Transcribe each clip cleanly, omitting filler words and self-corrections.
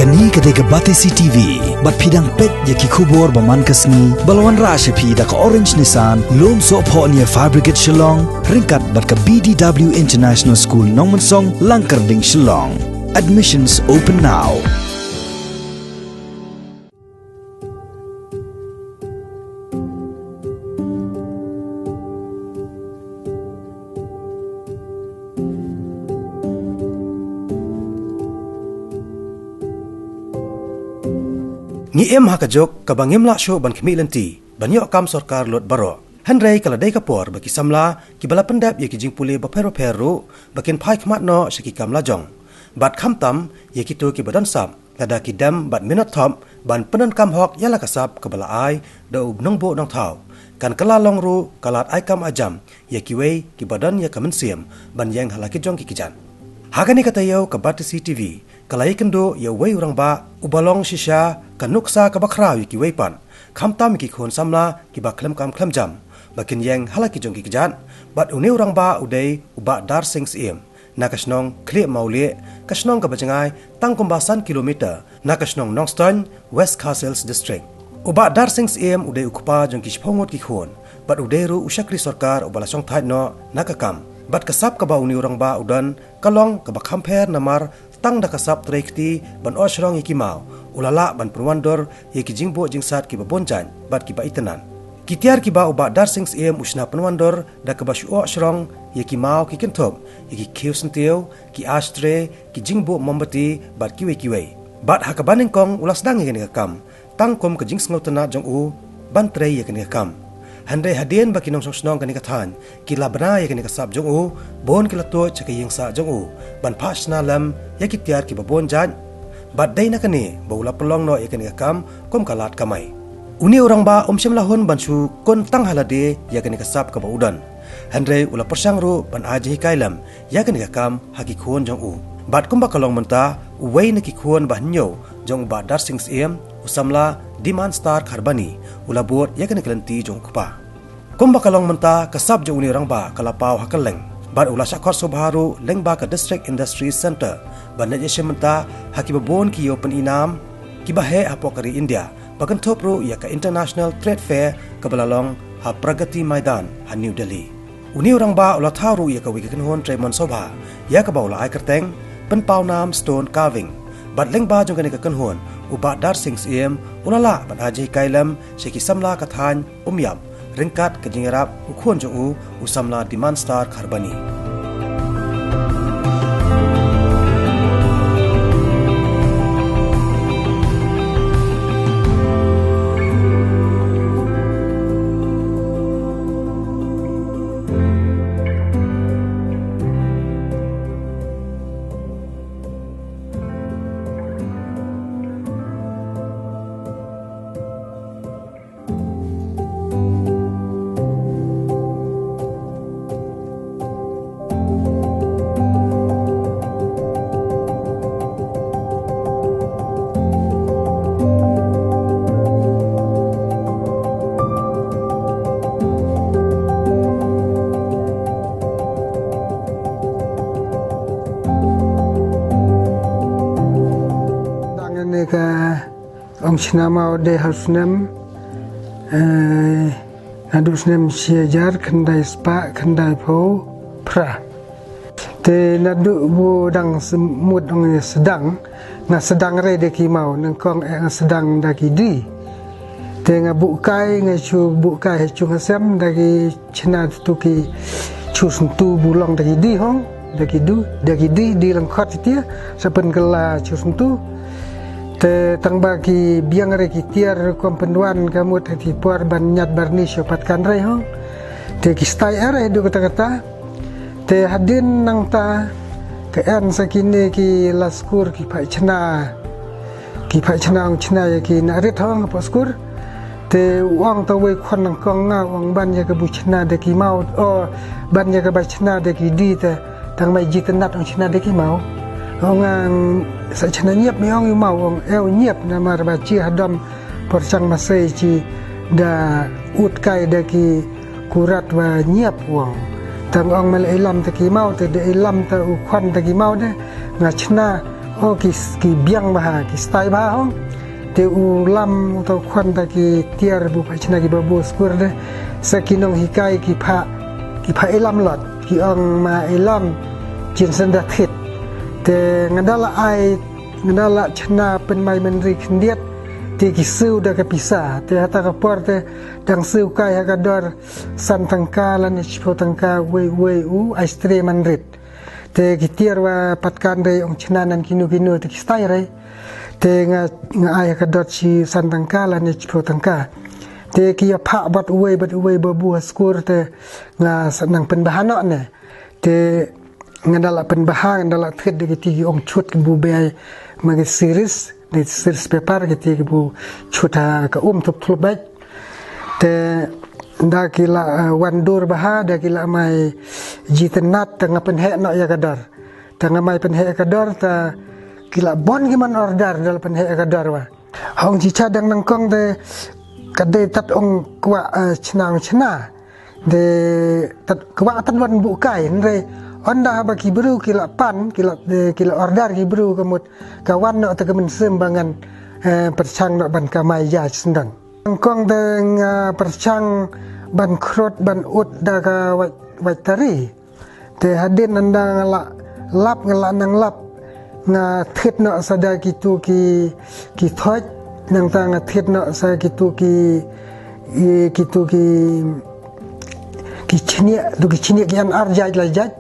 Kani kadega Batesi TV, bat pidang pet yaki kubor baman kasni, balawan rasha pi da ka Orange Nissan, lom so po niya Fabricate Shillong, ringkat bat ka BDW International School Nongmansong, Langkarding Shillong. Admissions open now. Ni hakajok kabangim la syo ban khmilanti banyo kam sarkar lot baro hanrei kala dai kapor baki samla ki bala pendap ye ki jingpule ba phero phero bakin phai khmat no shaki kam la jong bat kham tam ye ki to ki badan sap lada ki dam bat minot thom ban penan kam hok yala kasap ka bala ai do nong bo nong thau kan kala long ru kalat ai kam ajam ye ki wei ki badan ye kamen siam ban yang halaki jong ki kijan hagani katayo ka Batesi TV kalai kendo ye wei urang ba ubalong shisha kanuksa ka bakhra ki weipan khamtam ki khon samla ki ba khlem kam khlem jam bakin yang halaki jong ki jan bat une urang ba udai uba dar sings em nakasnong khle maule kasnong ka bajangai tangkombasan kilometer nakasnong nongston West Castles district uba dar sings em udai ukpa jong ki phongot ki khon bat udai ru ushakri sarkar ubala song thai no nakakam bat kasap ka ba uni urang ba udan kalong ka bakhamper namar tang da kasap trekti ban oshrong ikimau ulala ban perwandor ye ki jingbo jingsat ki babonjan bat ki ba itanan kitiar ki ba uba dar sings em usna perwandor da ka bashu oshrong ye ki mau ki kentop ye ki khiusnteu ki ashtre ki jingbo mombati bat ki we bat hakabaning kong ulas dang ye ni kam tangkom ka jingsngotana jong u ban tre ye ni kam handai hadien baki nong sosnong kani kathan kila bana ye kani kasap jong u bon kila to chaka yingsa jong u ban phasna lam ye ki tiar ki babon jan bat dai na kani bola pelong no ye kani kam kom kalat kamai uni orang ba omsem lahon bansu kon tang halade ye kani kasap ka baudan handai ula persang ru ban aji kailam ye kani kam haki khon jong u bat kumba kalong menta wei na ki khon ban nyo jong ba dar sings em usamla demand star kharbani ulabot yakan kelanti jong kupa kumba kalong menta kasab jo uni rangba kalapau hakaleng bar ula shakhor sobharu lengba ka district industry center banat yeshe menta hakibabon ki open inam ki bahe apokari india bakan topro ya ka international trade fair kabalalong ha pragati maidan ha new delhi uni rangba ula tharu ya ka wikan hon tremon sobha ya ka baula ai kerteng penpau nam stone carving bat lengba jong ka kan hon uba dar sings em ulala ban ajai kailam sheki samla kathan umyam ringkat kejingarap ukhon jong u usamla demand star kharbani Om Shnama de Hasnem Nadusnem Siejar Kendai Spa Kendai Po Pra Te nadu bu dang semut ong sedang na sedang re de ki mau nang kong sedang daki di te nga bukai nga chu bukai chu ngasem daki chna tu ki chu sentu bulong daki di hong daki du daki di langkot dia saben kala chu sentu te tang bagi biang re ki tiar kompenduan kamu ti puar ban nyat barni syopatkan re hong te ki stai are du kata-kata te hadin nang ta ke an sakine ki laskur ki pai chna ong chna ya ki na ret hong paskur te wang ta we khon nang kong nga wang ban ya ke bu chna de ki mau o ban ya ke ba chna de ki di te tang mai jitanat ong chna de ki mau Orang sachana nyiap mi ong mau ong el nyiap na mar ba chi hadam persang masai chi da ut kai da ki kurat wa nyiap wong tang ong mal ilam ta ki mau te de ilam ta u khwan ta ki mau de ngachna oh ki biang bah ki stay bah hong te ulam atau kwan ta ki tiar bu pa china ki babu skur de sakinong hikai ki pha elam lot ki ong ma elam jin senda thit te ngadala ai ngadala china pen mai menri khndiat te ki siu da ka pisa te hata ka por te dang siu kai ha ka dor san tangka lan chpo tangka we u ai stre manrit te ki tiar wa patkan de ong china nan kinu te ki stai rai te nga ai ka dot chi san tangka lan chpo tangka te ki ya pha bat uwe babu skur te nga sanang pen bahano ne te ngadala pen bahang ngadala thit de ki ong chut ki bu be magi series paper ki bu chuta ka tup baik te da kila wandur baha da kila mai jitenat tengah penhe no ya kadar tengah mai penhe kadar ta kila bon giman order dal penhe kadar wa hong ji cadang nangkong de kade tat ong kwa chna de tat kwa tan wan bu kai re onda ba ki bru kila pan kila order ki bru kamut kawan no ta kemen sembangan perchang no ban kamai ja sendan kong de perchang ban krot ban ut da ka wai tari te hadin anda ngala nang lap nga thit no sada kitu ki thoj nang ta nga thit no sa kitu ki chini ki an arjaj la jaj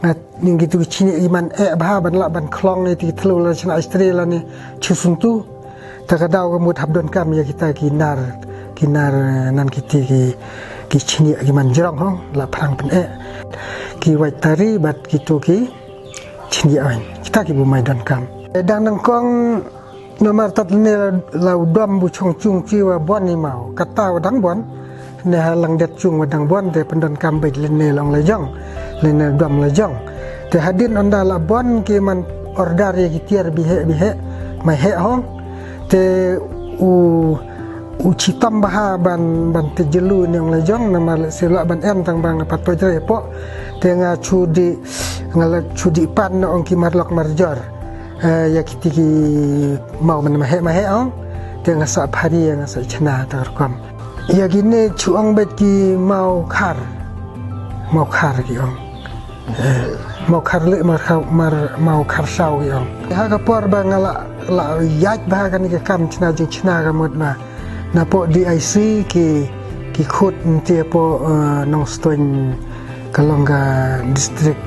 ngat ning gitu chini iman bah ban klong ni ti tlu la china istri la ni chusuntu ta ka daw mut habdon kam ya kita kinar nan kiti ki chini iman jerong hong la prang pen ki wai tari bat gitu ki chini ain kita ki bu mai don kam dang nang kong nomor tat ne la dom bu chong chung chi wa bon ni mau kata dang bon ne lang det chung wa dang bon de pendon kam bai le ne long la jong lena dam la jong te hadin onda la bon ki man order ye tiar bihe mai he hong te u chitam baha ban te jelu nyong la jong nama sila ban em tang bang pat pojre po te nga chudi pan no ong ki marlok marjor ya kitiki mau man mahe hong te nga sa phari nga sa chna tar kam ya gine chuang bet ki mau khar ki ong mau khar le mau khar sau ki ong ha ka por ba ngala la yaj ba kan ki kam chna jing chna ga mot na po DIC ki khut ti po nong stoin kalonga district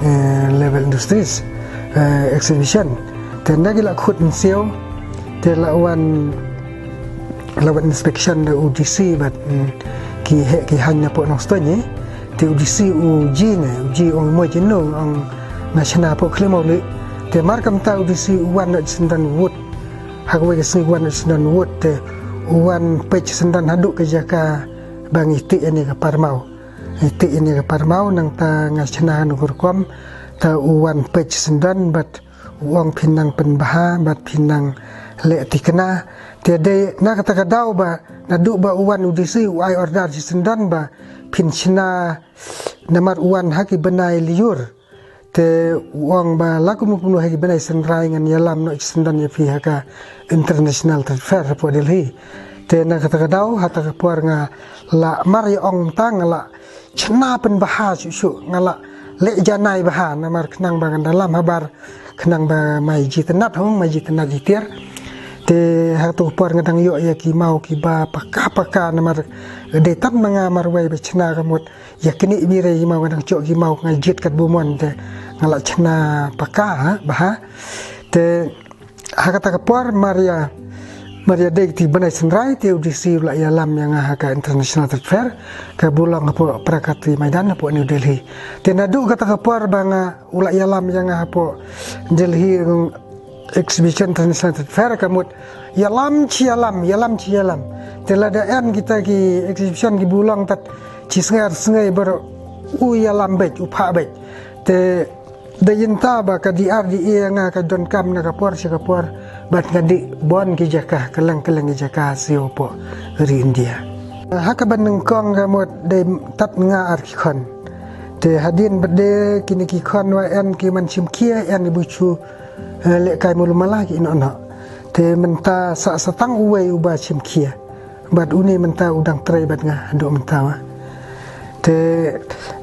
level industries exhibition te nagila khut siu te la wan inspection de UDC bat ki hanya po nong stoin ni te UDC uji ong mo jinong ong national po klimo le te markam ta UDC wan sendan wood hagwe si wan sendan wood te wan page sendan haduk ke jaka bang iti ini ke parmau nang ta ngasna nugur kom ta wan page sendan bat uang pinang penbaha bat pinang le tikna te de na kata kadau ba nadu ba wan UDC ai order sendan ba pinchina namar uan haki benai liur te uang ba laku mupunu haki benai senrai ngan yalam no sendan ya pihak international trade fair po Delhi te na kata kadau hata kapuar nga la mari ong tang la chna pen baha su ngala le janai baha namar kenang bangan dalam habar kenang ba mai jitenat jitir te hatu por ngadang yo ya ki mau ki ba paka namar de tat mangamar wai be chna kamut ya kini bire ki mau ngadang chok ki mau ngajit kat bumon te ngala chna paka bah te hakata ka por Maria de ti banai senrai te UDC la ya lam yang haka international trade fair ka bulang po prakati Maidan po New Delhi te nadu kata ka por banga ula ya lam yang po Delhi exhibition international trade fair kamut yalam ci yalam telada en kita ki exhibition ki bulang tat ci sengai ber u yalam bet u pha bet te dayinta ba ka di nga ka don kam na kapor bat ngadi bon ki jaka kelang ki jaka siopo ri India haka ban kong kamut de tat nga arkikon te hadin berde kini ki kon wa en ki man chimkia en ibu chu lek kai mulu malah ki no te menta sa satang uwe uba chim kia bat uni menta udang trai bat nga ando menta wa te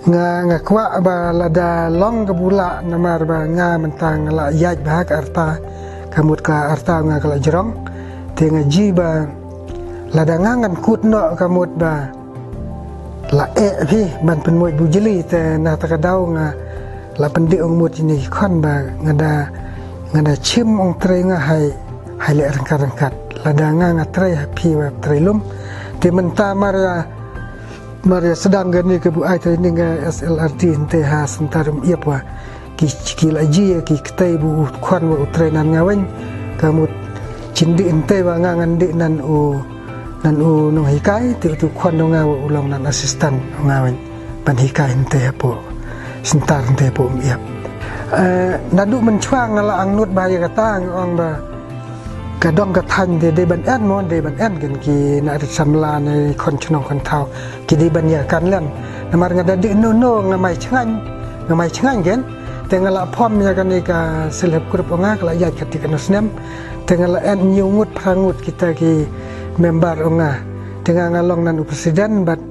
nga kwa ba lada long ke bula namar ba nga menta ngala yaj ba ka arta kamut ka arta nga kala jerong te ngaji ba lada ngan kut no kamut ba la phi ban pen moy bu jeli te na ta kadau nga la pendi ong mut ini khon ba ngada chim ong trai nga hai le rangkat lada nga trai phi ba trai lum te menta Maria sedang gani ke bu ai training SLRT ente ha sentarum iap wa ki laji ki ktai bu khon bu trainan ngawen kamut cindi ente wa ngan di nan u nong hikai tu khon no ngaw ulong nan asistan ngawen ban hikai ente po sentar ente po iap nadu mencuang ngala angnut bahaya kata ngong ba kadong kathan de ban en mon de ban en gen ki na samla ne kon chnong kon thau ki de ban ya kan len namar ngada de no ngamai chngan gen tengala phom ya kan ka seleb grup onga kala ya khati kan snem tengala en nyungut prangut kita ki member onga tenga ngalong nan presiden bat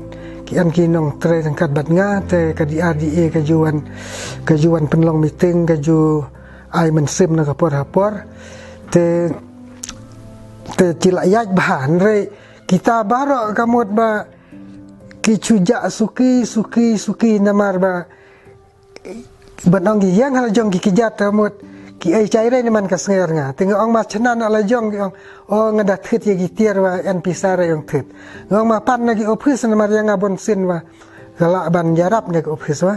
ki an ki nong tre tangkat bat nga te ka di RDA kajuan penlong meeting kaju ai mensim na kapor te cila yaj bahan re kita baro kamut ba ki cuja suki namar ba banong yang hal jong ki kijat kamut ki ai caire ni man kasnger nga tinga ong ma chanan ala jong ki ong ngada thit ye ki tier wa en pisare yong thit ngong ma pan na ki office namar yang abon sin wa gala ban jarap ne ki office wa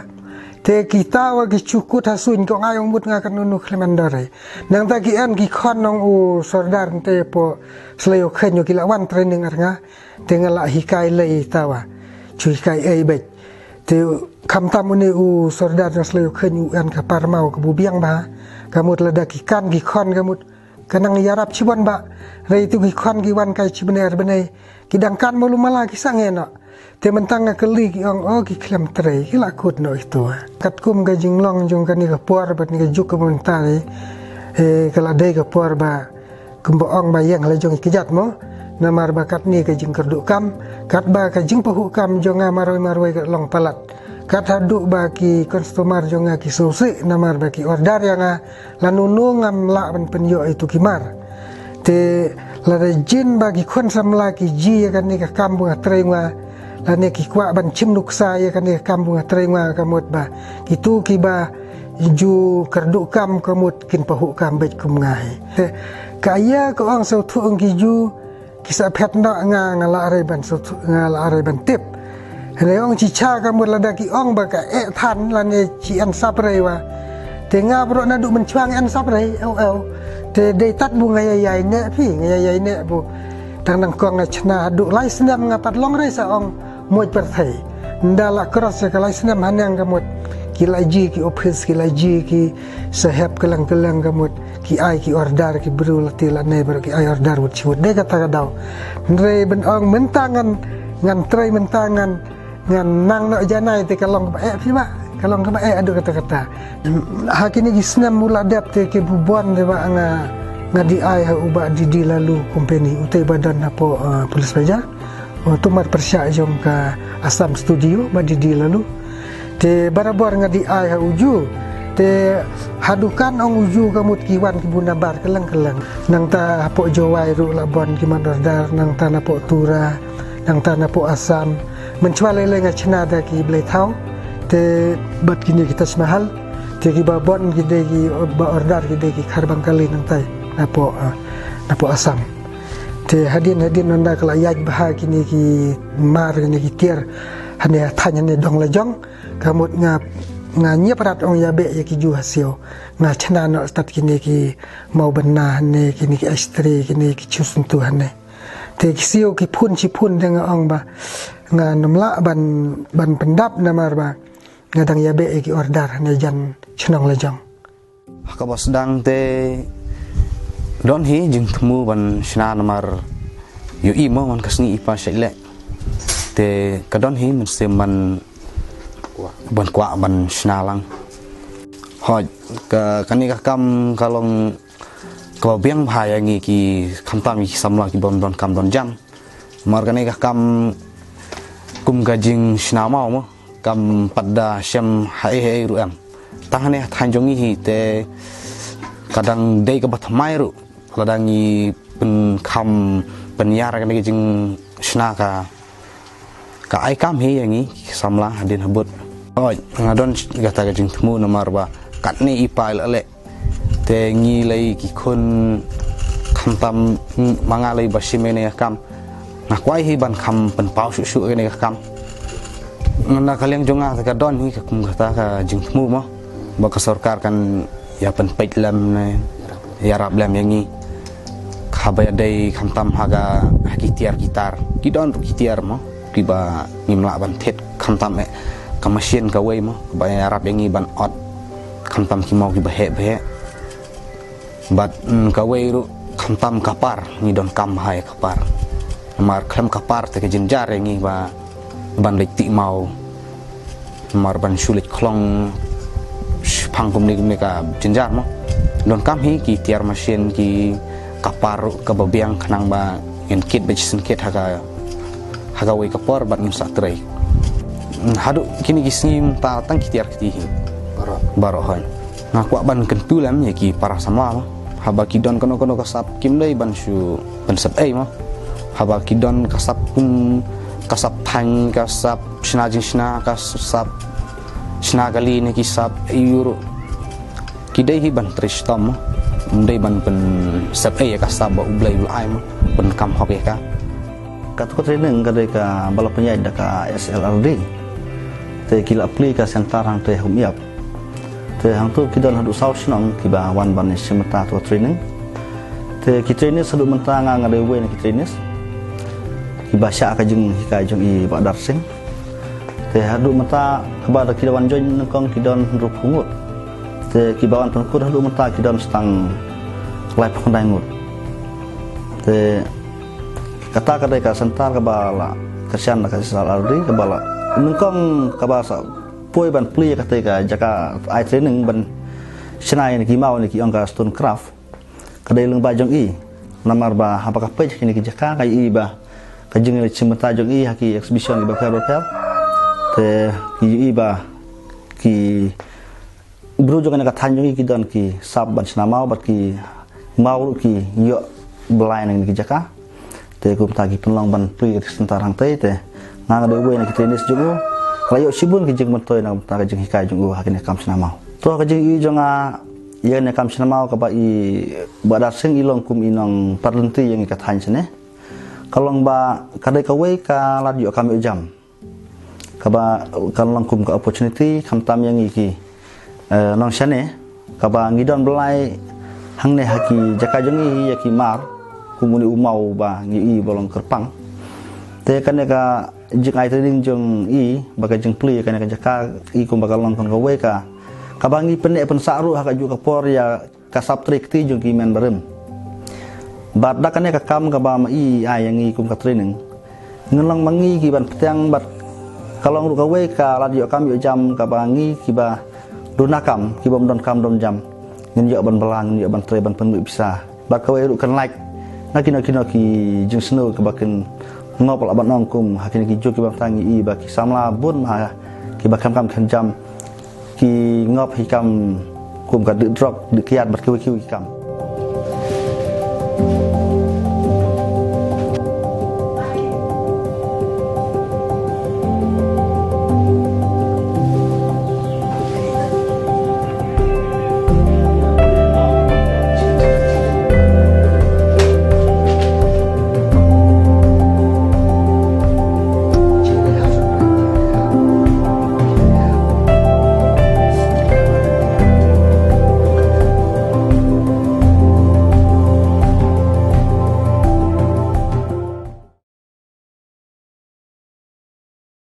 te kita wa ki cukut hasun ko ngayong mut nga kanunu klemandare nang ta ki en ki khon nong u sordar te po sleo khenyo ki lawan training ar nga te ngala hikai lei tawa chui kai ei bet te kam tamune u sordar na sleo khenyu en ka parmau ka bubiang ba kamut lada ki kan ki khon kamut kanang yarap chibon ba rei tu ki khon ki wan kai chibener benai ki dangkan mulu mala ki sangena te mentang keli ki ong ki klem tre ki lakut no itu kat kum ga jinglong jong kan ni ka por bat ni ka juk ka mentari kala dei ka por ba kumbo ong ba yang la jong ki jat mo namar ba kat ni ka jing kerdu kam kat ba ka jing pahu kam jonga maroi ka long palat kat hadu ba ki konstomar jonga ki susi namar ba ki ordar yang lanunu ngam la ban penyo itu kimar te la jin ba ki kon samla ki ji kan ni ka kam bunga trengwa lane ki kwa ban chim nuksa ya kan ni kampung trengwa kamut ba itu ki ba ju kerdu kam kamut kin pahu kam bet kum ngai te kaya ko ang sau thu ang ki ju kisa phet na ngala are ban sau ngala are ban tip hene ong chi cha kamut lada ki ong ba ka than lane chi an sapre wa te nga bro na du men chuang an sapre au te dei tat bu ngai yai ne phi ngai yai ne bu tang nang kong chna du lai snam ngapat long re sa ong moj perthai ndala cross ka lai snam hanang kamut ki laji ki office ki laji ki sahab kelang kamut ki ai ki ordar ki brul tila ne ber ki ai ordar wut chut de kata kadau ndre ben ong mentangan ngan trai mentangan ngan nang no janai te kalong ba phi ba kalong ka ba adu kata hakini ki snam mula dap te ke bubuan de ba ngadi ai ha uba di lalu company utai badan apo polis baja tumar persya jom ka asam studio ba di lalu te barabor ngadi ai ha uju te hadukan ong uju kamut kiwan ki bunabar kelang nang ta apo jowai ru labon ki mandar nang ta na po tura nang ta na po asam mencuale le ngachna da ki blai thau te bat kini kita semahal te ki babon ki de ki ba ordar ki de ki kharbang kali nang tai napo asam te hadin nanda kala yaj bah kini ki mar kini ki tier hane thanya ne dong la jong kamut nga nyep rat ong yabe ya ki ju hasio nga chna no stat kini ki mau benna ne kini ki estri kini ki chusuntu hane te ki sio ki phun deng ong ba nga namla ban pendap namar ba ngadang yabe ki ordar ne jan chnong la jong hakabas dang te don hi jing temu ban shna namar yu imo man kasni ipa shaile te kadon hi man se man ban kwa ban shna lang hoi ka kani ka kam kalong ka biang bahaya ngi ki khamtam ki samla ki bon don kam don jam mar kani ka kam kum gajing snamau mo kam pada syam hai ru am tangane thanjongi hi te kadang dei ka bathmai ru kadang i pen kam penyar kan jing sna ka ai kam hi yang i samla hadin habut oi ngadon gata ka jing temu nomor ba katni ipai le te ngi lai ki khun khamtam mangalai basimene kam na kwai hi ban kham pen pau su su ne kam na kaliang jonga ka don hi ka kum kata ka jing temu mo ba ka sarkar kan ya pen pait lam ne ya rab lam yang i khabaya dei khamtam haga hakitiar gitar kidon kitiar mo kiba ngimla ban thet khamtam e ka machine ka wei mo ba ya rab yang i ban ot khamtam ki mau ki bahe bat ka wei ru khamtam kapar ni don kam hai kapar mar kham kapar te ke jinjar yang i ba ban lek ti mau mar ban sulit klong pangkum ni ka jinjar mo don kam hi ki tiar machine ki kapar ka babiang khanang ba en kit bejisen kit haga wei kapar bat ngim satrai hadu kini gisnim ta tang ki tiar ki hi baro han na kwa ban kentulam ya ki para sama haba ki don kono kasap kim dei ban su ban sap ei mo haba ki don kasap kasap thang kasap shna kasap shna gali ni ki sap euro ki dei hi ban tristom dei ban pen sap ei kasap ba ublai ulai mo pen kam hok ya ka kat ko training ka dei ka balap penyai da ka SLRD te kila aplikasi sentar hang te hum yap te hang tu kidon hadu saus nong kiba wan ban semata tu training te ki training sadu mentanga ngade we ni ki training kiba sya ka jeng hika jeng i ba dar sing te hadu mata kaba da kidawan join nongkong kidon rup hungut te kibawan pengkur hadu mata kidon stang lai pondai ngut te kata kadai ka sentar kabala kasian ka SLRD kabala nongkong kabasa poi ban pli ka jaka ai training ban senai ni ki mau ni ki angka stone craft kadai leng bajong i namar ba apakah page ni ki jaka kai i ba ka jeng ni cimata jong i haki exhibition ki ba hotel te ki i ba ki bro jong ka thanjong i ki don ki sab ban senamau bat ki mau ki yo belai ni ki jaka te kum tagi penlong ban pli ki sentar hang te nang de we ni ki tenis jugo layo sibun ki jeng mentoy na ta jeng hikai jung hakine kam senamau to ka jeng i jonga ye ne kam senamau ka ba i badar sing ilong kum inong parlenti yang ka than sene kalong ba kadai ka we ka radio kam jam ka ba kalong kum ka opportunity kam tam yang i ki nong sane ka ba ngidon belai hang ne haki jaka jeng i ya ki mar kumuni umau ba ngi i bolong kerpang te kan ka jeng ai training jeng i baga jeng pli kan ka jaka i kum bakal nongkon ka we ka kabangi penek pensaru haka juga por ya kasap trik ti jeng ki men barem bat da kan ka kam ka ba ma i ai yang i kum ka training ngelong mangi ki ban petang bat kalong ru ka we ka radio kam yo jam ka bangi ki ba donakam ki bom don kam dom jam ngin yo ban belang yo ban tre ban pen bisa bat ka we ru kan like nakina ki jeng snow ka baken ngop la ban nong kum hakini ki jo ki bang tangi i ba ki samla bun ma ki ba kam kan jam ki ngop hi kam kum ka de drop de kiat bat ki kam